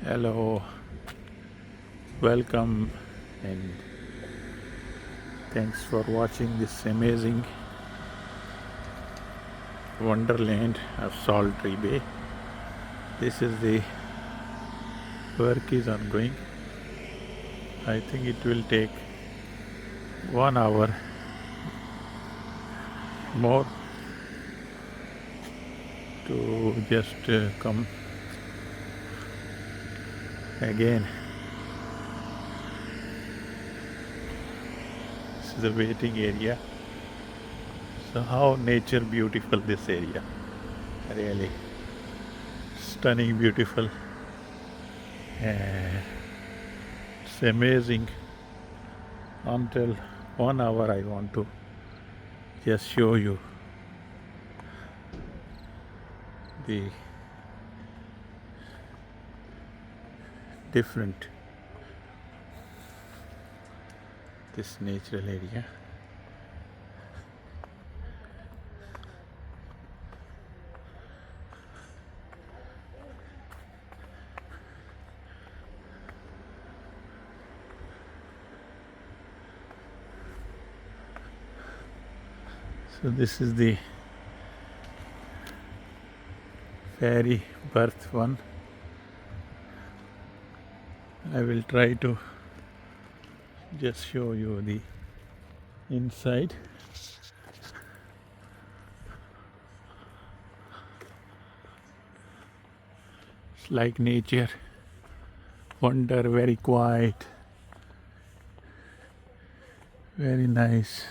Hello, welcome, and thanks for watching this amazing wonderland of Saltry Bay. This is the work is ongoing. I think it will take 1 hour more to just come again. This is the waiting area. So how nature beautiful this area, really stunning, beautiful, and it's amazing. Until 1 hour I want to just show you the different this natural area. So this is the ferry berth one. I will try to just show you the inside. It's like nature, wonder, very quiet, very nice.